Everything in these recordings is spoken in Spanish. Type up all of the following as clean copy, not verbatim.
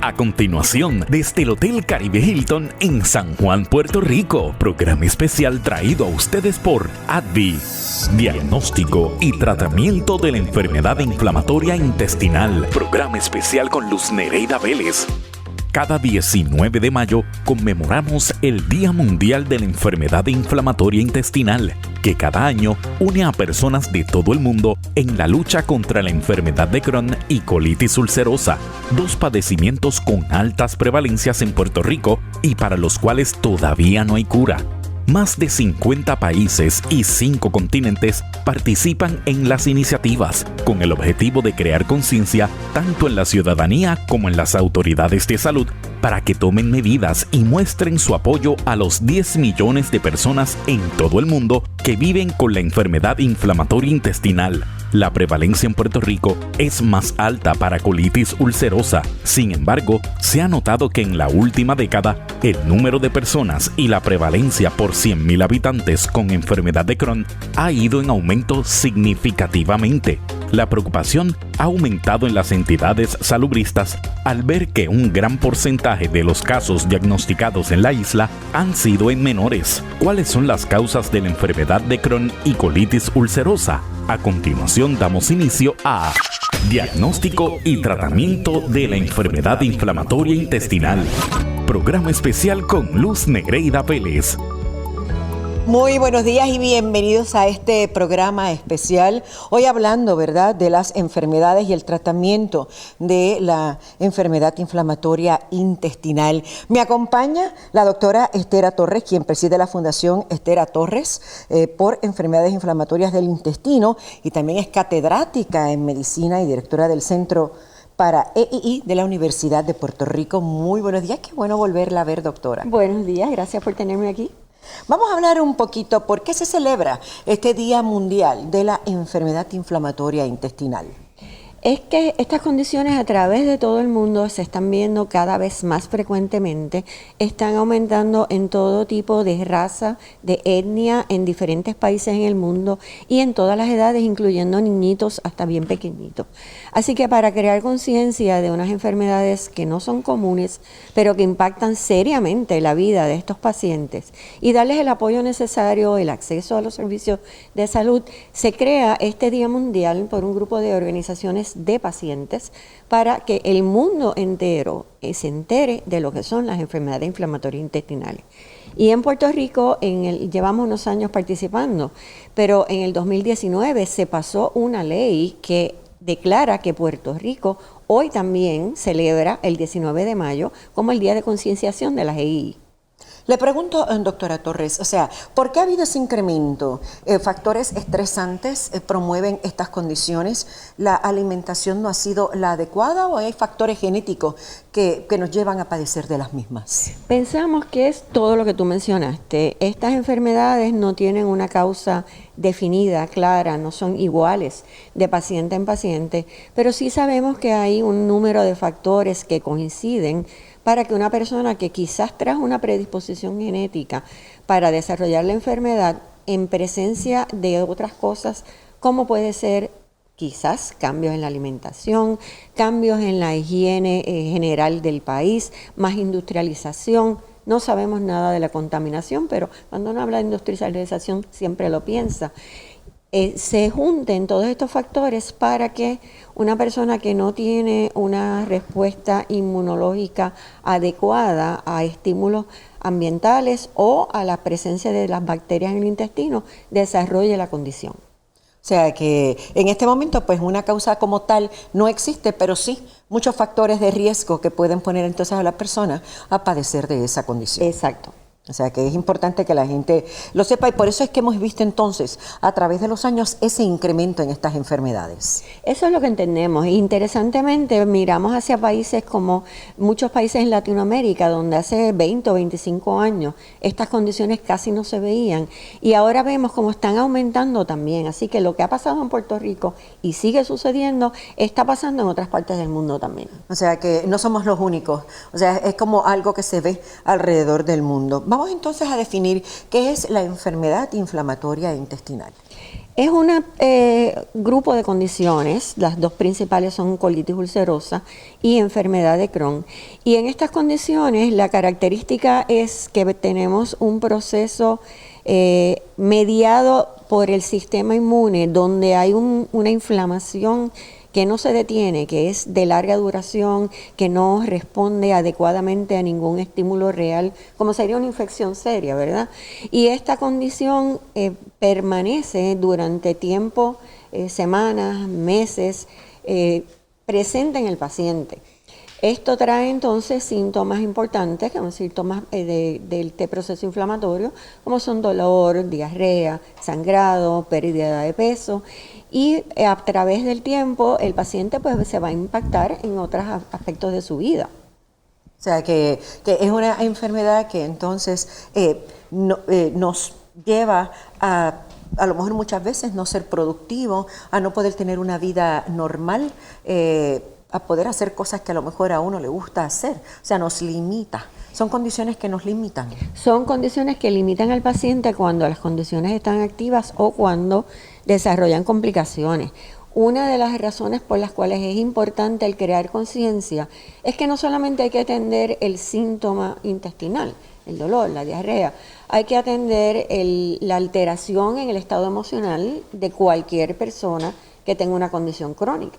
A continuación, desde el Hotel Caribe Hilton en San Juan, Puerto Rico, programa especial traído a ustedes por ADVI. Diagnóstico y tratamiento de la enfermedad inflamatoria intestinal. Programa especial con Luz Nereida Vélez. Cada 19 de mayo conmemoramos el Día Mundial de la Enfermedad Inflamatoria Intestinal, que cada año une a personas de todo el mundo en la lucha contra la enfermedad de Crohn y colitis ulcerosa, dos padecimientos con altas prevalencias en Puerto Rico y para los cuales todavía no hay cura. Más de 50 países y 5 continentes participan en las iniciativas con el objetivo de crear conciencia tanto en la ciudadanía como en las autoridades de salud para que tomen medidas y muestren su apoyo a los 10 millones de personas en todo el mundo que viven con la enfermedad inflamatoria intestinal. La prevalencia en Puerto Rico es más alta para colitis ulcerosa. Sin embargo, se ha notado que en la última década, el número de personas y la prevalencia por 100.000 habitantes con enfermedad de Crohn ha ido en aumento significativamente. La preocupación ha aumentado en las entidades salubristas al ver que un gran porcentaje de los casos diagnosticados en la isla han sido en menores. ¿Cuáles son las causas de la enfermedad de Crohn y colitis ulcerosa? A continuación damos inicio a Diagnóstico y tratamiento de la enfermedad inflamatoria intestinal. Programa especial con Luz Nereida Vélez. Muy buenos días y bienvenidos a este programa especial. Hoy hablando, ¿verdad?, de las enfermedades y el tratamiento de la enfermedad inflamatoria intestinal. Me acompaña la doctora Estera Torres, quien preside la Fundación Estera Torres por enfermedades inflamatorias del intestino y también es catedrática en medicina y directora del Centro para EII de la Universidad de Puerto Rico. Muy buenos días, qué bueno volverla a ver, doctora. Buenos días, gracias por tenerme aquí. Vamos a hablar un poquito por qué se celebra este Día Mundial de la Enfermedad Inflamatoria Intestinal. Es que estas condiciones a través de todo el mundo se están viendo cada vez más frecuentemente, están aumentando en todo tipo de raza, de etnia, en diferentes países en el mundo y en todas las edades, incluyendo niñitos hasta bien pequeñitos. Así que para crear conciencia de unas enfermedades que no son comunes, pero que impactan seriamente la vida de estos pacientes y darles el apoyo necesario, el acceso a los servicios de salud, se crea este Día Mundial por un grupo de organizaciones de pacientes para que el mundo entero se entere de lo que son las enfermedades inflamatorias intestinales. Y en Puerto Rico llevamos unos años participando, pero en el 2019 se pasó una ley que declara que Puerto Rico hoy también celebra el 19 de mayo como el Día de Concienciación de las EII. Le pregunto, doctora Torres, o sea, ¿por qué ha habido ese incremento? ¿Factores estresantes promueven estas condiciones? ¿La alimentación no ha sido la adecuada o hay factores genéticos que nos llevan a padecer de las mismas? Pensamos que es todo lo que tú mencionaste. Estas enfermedades no tienen una causa definida, clara, no son iguales de paciente en paciente, pero sí sabemos que hay un número de factores que coinciden para que una persona que quizás trajo una predisposición genética para desarrollar la enfermedad en presencia de otras cosas, como puede ser quizás cambios en la alimentación, cambios en la higiene general del país, más industrialización. No sabemos nada de la contaminación, pero cuando uno habla de industrialización siempre lo piensa. Se junten todos estos factores para que una persona que no tiene una respuesta inmunológica adecuada a estímulos ambientales o a la presencia de las bacterias en el intestino desarrolle la condición. O sea que en este momento pues una causa como tal no existe, pero sí muchos factores de riesgo que pueden poner entonces a la persona a padecer de esa condición. Exacto. O sea que es importante que la gente lo sepa y por eso es que hemos visto entonces a través de los años ese incremento en estas enfermedades. Eso es lo que entendemos. Interesantemente miramos hacia países como muchos países en Latinoamérica donde hace 20 o 25 años estas condiciones casi no se veían y ahora vemos cómo están aumentando también. Así que lo que ha pasado en Puerto Rico y sigue sucediendo está pasando en otras partes del mundo también. O sea que no somos los únicos. O sea, es como algo que se ve alrededor del mundo. Vamos entonces a definir qué es la enfermedad inflamatoria intestinal. Es un grupo de condiciones, las dos principales son colitis ulcerosa y enfermedad de Crohn. Y en estas condiciones la característica es que tenemos un proceso mediado por el sistema inmune, donde hay una inflamación que no se detiene, que es de larga duración, que no responde adecuadamente a ningún estímulo real, como sería una infección seria, ¿verdad? Y esta condición permanece durante tiempo, semanas, meses, presente en el paciente. Esto trae entonces síntomas importantes, que son síntomas de este proceso inflamatorio, como son dolor, diarrea, sangrado, pérdida de peso, y a través del tiempo el paciente pues se va a impactar en otros aspectos de su vida. O sea, que es una enfermedad que entonces nos lleva a lo mejor muchas veces no ser productivo, a no poder tener una vida normal, a poder hacer cosas que a lo mejor a uno le gusta hacer. O sea, nos limita. Son condiciones que nos limitan. Son condiciones que limitan al paciente cuando las condiciones están activas o cuando desarrollan complicaciones. Una de las razones por las cuales es importante el crear conciencia es que no solamente hay que atender el síntoma intestinal, el dolor, la diarrea, hay que atender la alteración en el estado emocional de cualquier persona que tenga una condición crónica.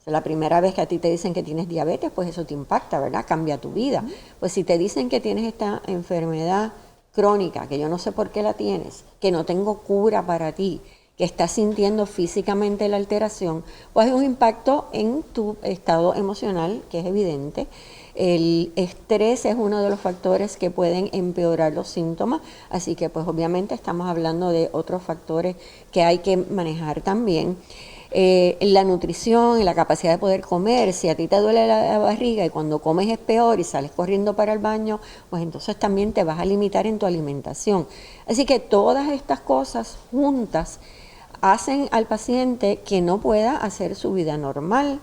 La primera vez que a ti te dicen que tienes diabetes, pues eso te impacta, ¿verdad? Cambia tu vida. Pues si te dicen que tienes esta enfermedad crónica, que yo no sé por qué la tienes, que no tengo cura para ti, que estás sintiendo físicamente la alteración, pues hay un impacto en tu estado emocional, que es evidente. El estrés es uno de los factores que pueden empeorar los síntomas, así que pues obviamente estamos hablando de otros factores que hay que manejar también. La nutrición y la capacidad de poder comer, si a ti te duele la barriga y cuando comes es peor y sales corriendo para el baño, pues entonces también te vas a limitar en tu alimentación. Así que todas estas cosas juntas hacen al paciente que no pueda hacer su vida normal,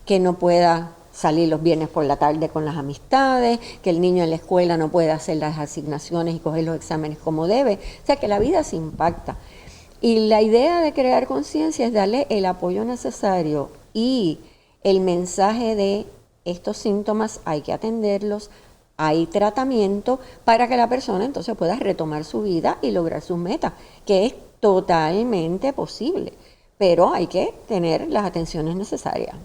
que no pueda salir los viernes por la tarde con las amistades, que el niño en la escuela no pueda hacer las asignaciones y coger los exámenes como debe. O sea que la vida se impacta. Y la idea de crear conciencia es darle el apoyo necesario y el mensaje de estos síntomas hay que atenderlos, hay tratamiento para que la persona entonces pueda retomar su vida y lograr sus metas, que es totalmente posible, pero hay que tener las atenciones necesarias.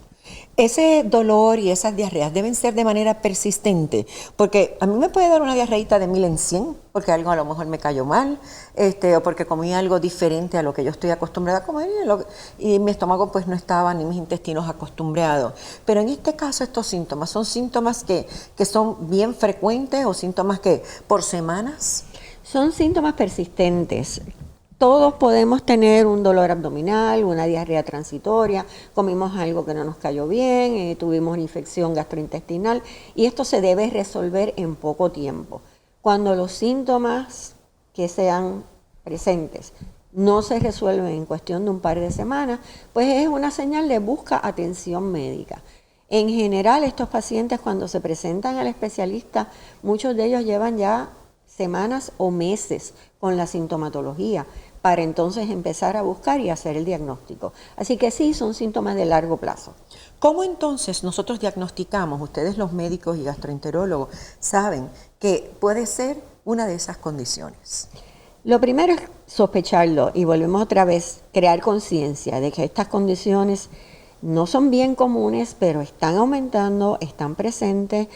Ese dolor y esas diarreas deben ser de manera persistente, porque a mí me puede dar una diarreíta de 1000 en 100, porque algo a lo mejor me cayó mal, o porque comí algo diferente a lo que yo estoy acostumbrada a comer y mi estómago pues no estaba ni mis intestinos acostumbrados. Pero en este caso estos síntomas, ¿son síntomas que son bien frecuentes o síntomas que por semanas? Son síntomas persistentes. Todos podemos tener un dolor abdominal, una diarrea transitoria, comimos algo que no nos cayó bien, tuvimos una infección gastrointestinal y esto se debe resolver en poco tiempo. Cuando los síntomas que sean presentes no se resuelven en cuestión de un par de semanas, pues es una señal de busca atención médica. En general, estos pacientes cuando se presentan al especialista, muchos de ellos llevan ya semanas o meses con la sintomatología, para entonces empezar a buscar y hacer el diagnóstico. Así que sí, son síntomas de largo plazo. ¿Cómo entonces nosotros diagnosticamos? Ustedes los médicos y gastroenterólogos saben que puede ser una de esas condiciones. Lo primero es sospecharlo y volvemos otra vez, crear conciencia de que estas condiciones no son bien comunes, pero están aumentando, están presentes.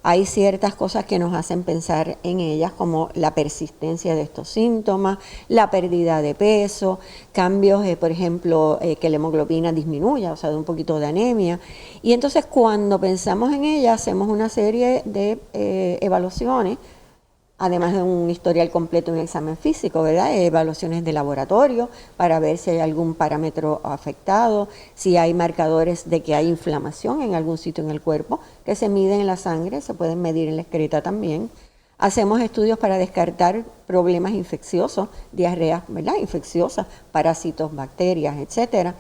Hay ciertas cosas que nos hacen pensar en ellas, como la persistencia de estos síntomas, la pérdida de peso, cambios, por ejemplo, que la hemoglobina disminuya, o sea, de un poquito de anemia. Y entonces cuando pensamos en ellas, hacemos una serie de evaluaciones, además de un historial completo, un examen físico, ¿verdad? Evaluaciones de laboratorio para ver si hay algún parámetro afectado, si hay marcadores de que hay inflamación en algún sitio en el cuerpo, que se miden en la sangre, se pueden medir en la excreta también. Hacemos estudios para descartar problemas infecciosos, diarreas, ¿verdad? Infecciosas, parásitos, bacterias, etcétera.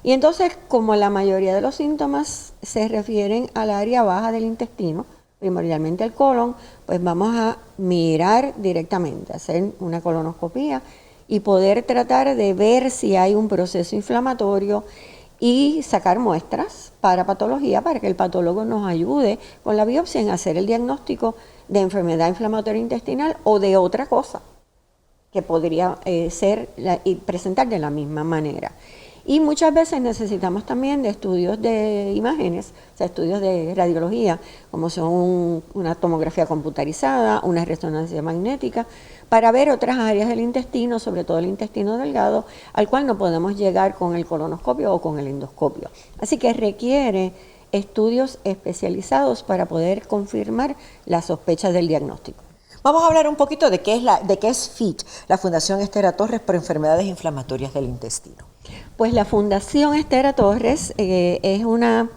Y entonces, como la mayoría de los síntomas se refieren al área baja del intestino, primordialmente el colon, pues vamos a mirar directamente, hacer una colonoscopía y poder tratar de ver si hay un proceso inflamatorio y sacar muestras para patología, para que el patólogo nos ayude con la biopsia en hacer el diagnóstico de enfermedad inflamatoria intestinal o de otra cosa que podría ser y presentar de la misma manera. Y muchas veces necesitamos también de estudios de imágenes, o sea, estudios de radiología, como son una tomografía computarizada, una resonancia magnética, para ver otras áreas del intestino, sobre todo el intestino delgado, al cual no podemos llegar con el colonoscopio o con el endoscopio. Así que requiere estudios especializados para poder confirmar las sospechas del diagnóstico. Vamos a hablar un poquito de qué es FIT, la Fundación Esther A. Torres por Enfermedades Inflamatorias del Intestino. Pues la Fundación Esther A. Torres es una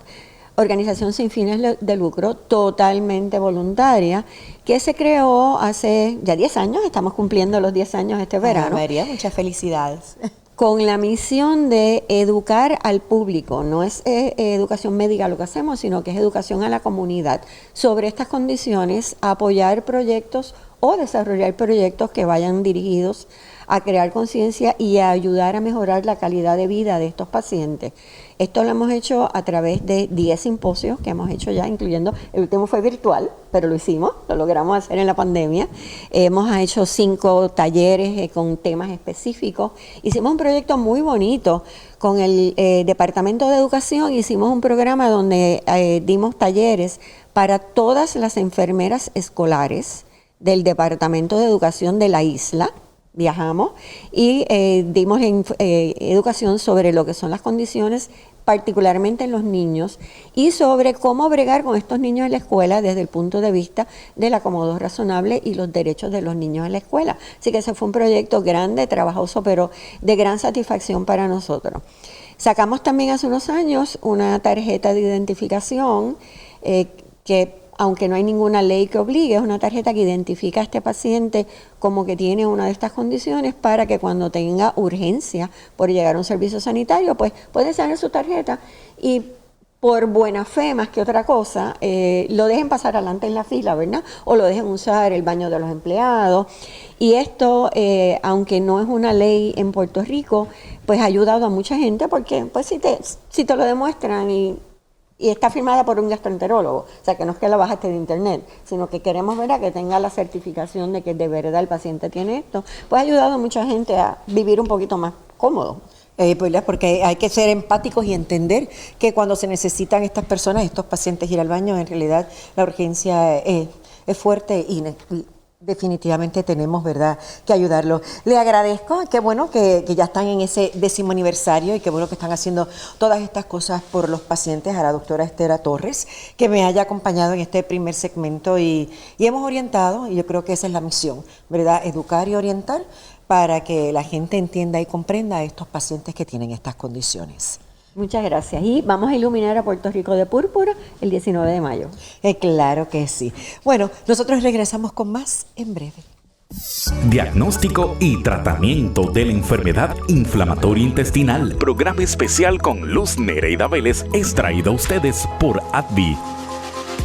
organización sin fines de lucro, totalmente voluntaria, que se creó hace ya 10 años, estamos cumpliendo los 10 años este verano. María, muchas felicidades. Con la misión de educar al público, no es educación médica lo que hacemos, sino que es educación a la comunidad sobre estas condiciones, apoyar proyectos o desarrollar proyectos que vayan dirigidos a crear conciencia y a ayudar a mejorar la calidad de vida de estos pacientes. Esto lo hemos hecho a través de 10 simposios que hemos hecho ya, incluyendo, el último fue virtual, pero lo logramos hacer en la pandemia. Hemos hecho 5 talleres con temas específicos. Hicimos un proyecto muy bonito con el Departamento de Educación, hicimos un programa donde dimos talleres para todas las enfermeras escolares del Departamento de Educación de la isla. Viajamos y dimos educación sobre lo que son las condiciones, particularmente en los niños, y sobre cómo bregar con estos niños en la escuela desde el punto de vista del acomodo razonable y los derechos de los niños en la escuela. Así que ese fue un proyecto grande, trabajoso, pero de gran satisfacción para nosotros. Sacamos también hace unos años una tarjeta de identificación que, aunque no hay ninguna ley que obligue, es una tarjeta que identifica a este paciente como que tiene una de estas condiciones para que cuando tenga urgencia por llegar a un servicio sanitario, pues puede enseñar su tarjeta y por buena fe más que otra cosa, lo dejen pasar adelante en la fila, ¿verdad? O lo dejen usar el baño de los empleados. Y esto, aunque no es una ley en Puerto Rico, pues ha ayudado a mucha gente porque pues si te lo demuestran y está firmada por un gastroenterólogo, o sea que no es que la bajaste de internet, sino que queremos ver a que tenga la certificación de que de verdad el paciente tiene esto, pues ha ayudado a mucha gente a vivir un poquito más cómodo. Porque hay que ser empáticos y entender que cuando se necesitan estas personas, estos pacientes ir al baño, en realidad la urgencia es fuerte y definitivamente tenemos, ¿verdad?, que ayudarlos. Le agradezco, qué bueno que ya están en ese 10º aniversario y qué bueno que están haciendo todas estas cosas por los pacientes, a la doctora Esther A. Torres, que me haya acompañado en este primer segmento y hemos orientado, y yo creo que esa es la misión, ¿verdad?, educar y orientar para que la gente entienda y comprenda a estos pacientes que tienen estas condiciones. Muchas gracias. Y vamos a iluminar a Puerto Rico de púrpura el 19 de mayo. Claro que sí. Bueno, nosotros regresamos con más en breve. Diagnóstico y tratamiento de la enfermedad inflamatoria intestinal. Programa especial con Luz Nereida Vélez es traído a ustedes por ADVI.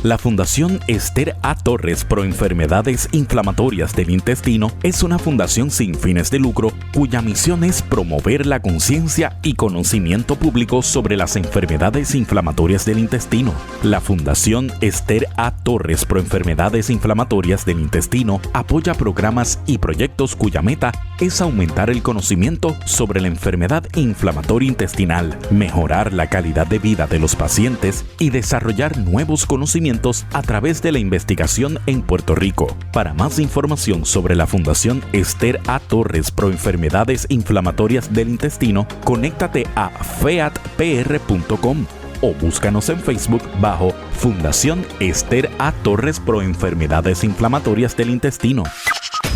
La Fundación Esther A. Torres Pro Enfermedades Inflamatorias del Intestino es una fundación sin fines de lucro cuya misión es promover la conciencia y conocimiento público sobre las enfermedades inflamatorias del intestino. La Fundación Esther A. Torres Pro Enfermedades Inflamatorias del Intestino apoya programas y proyectos cuya meta es aumentar el conocimiento sobre la enfermedad inflamatoria intestinal, mejorar la calidad de vida de los pacientes y desarrollar nuevos conocimientos a través de la investigación en Puerto Rico. Para más información sobre la Fundación Esther A. Torres Pro Enfermedades Inflamatorias del Intestino, conéctate a featpr.com o búscanos en Facebook bajo Fundación Esther A. Torres Pro Enfermedades Inflamatorias del Intestino.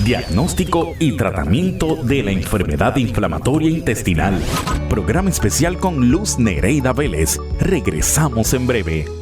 Diagnóstico y tratamiento de la enfermedad inflamatoria intestinal. Programa especial con Luz Nereida Vélez. Regresamos en breve.